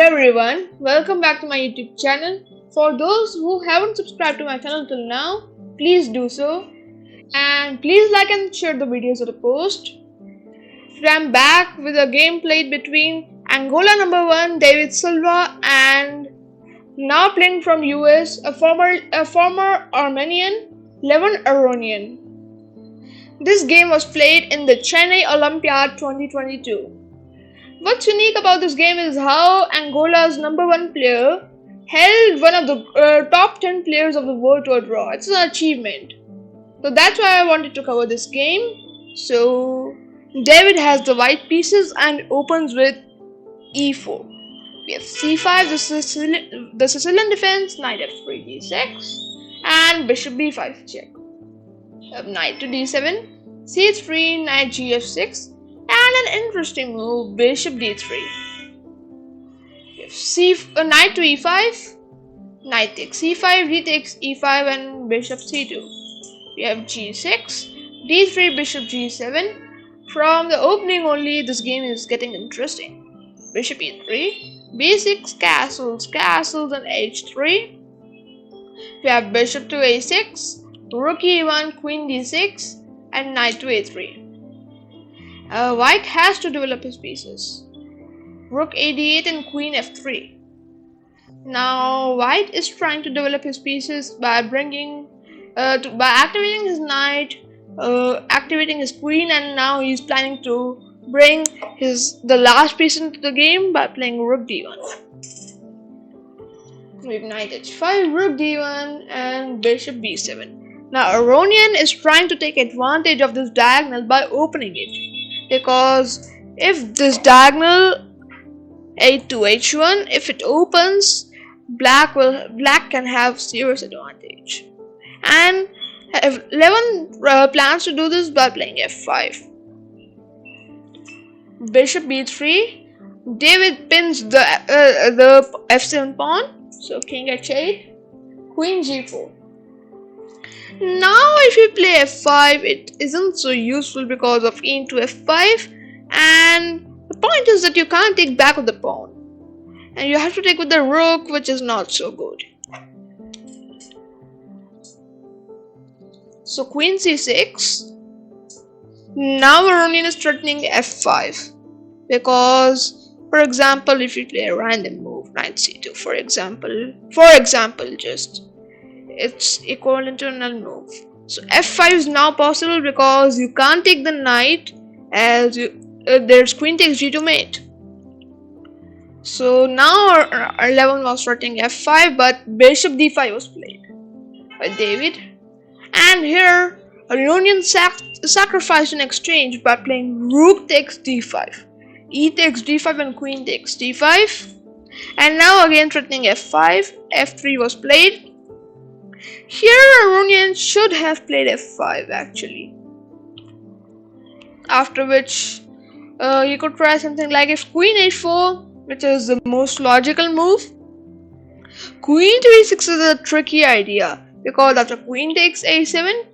everyone, welcome back to my YouTube channel. For those who haven't subscribed to my channel till now, please do so. And please like and share the videos of the post. Today I'm back with a game played between Angola #1 David Silva and now playing from US a former Armenian Levon Aronian. This game was played in the Chennai Olympiad 2022. What's unique about this game is how Angola's #1 player held one of the top 10 players of the world to a draw. It's an achievement. So that's why I wanted to cover this game. So David has the white pieces and opens with e4. We have c5, the Sicilian defense, knight f3, d6, and bishop b5 check. We have knight to d7, c3, knight gf6, and an interesting move, bishop d3. We have knight to e5, knight takes c5, d takes e5, and bishop c2. We have g6, d3, bishop g7. From the opening only, this game is getting interesting. Bishop e3, b6, castles, and h3. We have bishop to a6, rook e1, queen d6, and knight to a3. White has to develop his pieces. Rook a d8 and queen f3. Now white is trying to develop his pieces by activating his knight, activating his queen, and now he's planning to bring the last piece into the game by playing rook d1. We have knight h5, rook d1, and bishop b7. Now Aronian is trying to take advantage of this diagonal by opening it, because if this diagonal a2 h1, if it opens, black can have serious advantage. And Levon plans to do this by playing f5. Bishop b3. David pins the f7 pawn, so king h8, queen g4. Now if you play f5, it isn't so useful because of e into f5, and the point is that you can't take back with the pawn, and you have to take with the rook, which is not so good. So queen c6. Now Aronian is threatening f5, because, for example, if you play a random move, knight c2, for example, just it's equivalent to a null move. So f5 is now possible because you can't take the knight, as there's queen takes g2 mate. So now Levon was threatening f5, but bishop d5 was played by David. And here, Aronian sacrificed an exchange by playing rook takes d5, e takes d5, and queen takes d5. And now again threatening f5, f3 was played. Here Aronian should have played f5 actually. After which, you could try something like if queen h4, which is the most logical move. Queen to e6 is a tricky idea, because after queen takes a7,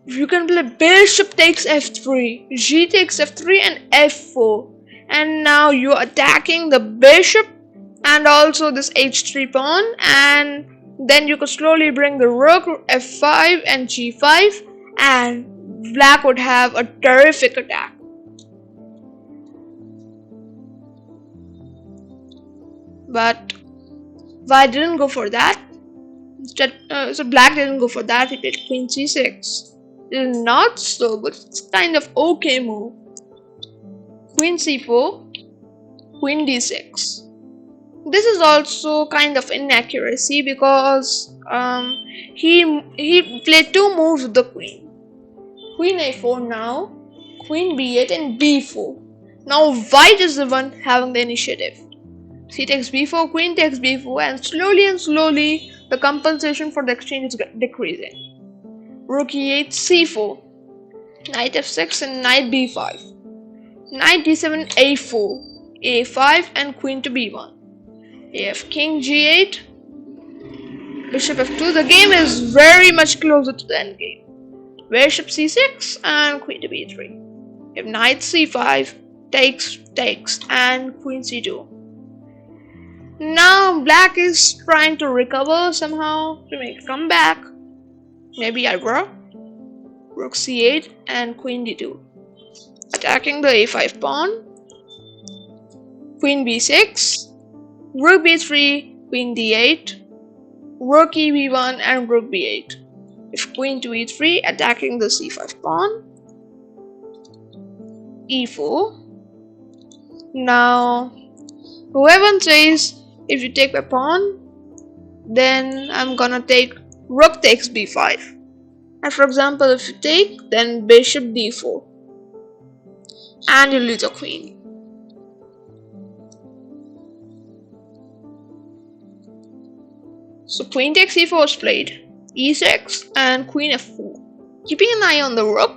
you can play bishop takes f3, g takes f3, and f4. And now you're attacking the bishop and also this h3 pawn, and then you could slowly bring the rook, f5, and g5, and black would have a terrific attack. But white didn't go for that. So black didn't go for that. He played queen c6. It is not so, but it's kind of okay move. Queen c4, queen d6. This is also kind of inaccuracy because he played two moves with the queen. Queen a4 now, queen b8, and b4. Now white is the one having the initiative. C takes b4, queen takes b4, and slowly the compensation for the exchange is decreasing. Rook e8, c4, knight f6, and knight b5. Knight d7, a4, a5, and queen to b1. We have king g8, bishop f2. The game is very much closer to the end game. Bishop c6 and queen to b3. We have knight c5, takes, and queen c2. Now black is trying to recover somehow to make a comeback. Maybe I draw. Rook c8 and queen d2. Attacking the a5 pawn. Queen b6. Rook b3, queen d8. Rook e b1 and rook b8. If queen to e3, attacking the c5 pawn. e4. Now whoever says if you take my pawn, then I'm gonna take rook takes b5. And for example, if you take, then bishop d4. And you lose a queen. So queen takes e4 is played. e6 and queen f4. Keeping an eye on the rook.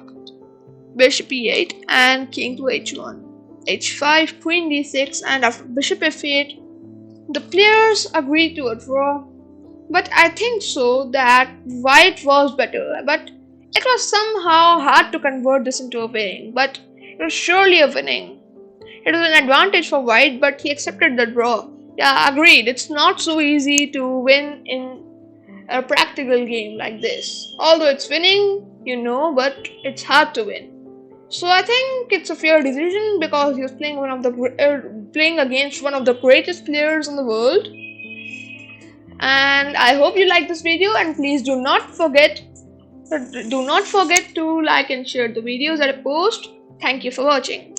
Bishop e8 and king to h1. h5, queen d6, and after bishop f8, the players agreed to a draw. But I think so that white was better. But it was somehow hard to convert this into a winning. But it was surely a winning. It was an advantage for white, but he accepted the draw. Yeah, agreed. It's not so easy to win in a practical game like this. Although it's winning, but it's hard to win. So I think it's a fair decision because he was playing playing against one of the greatest players in the world. And I hope you like this video, and please do not forget to like and share the videos that I post. Thank you for watching.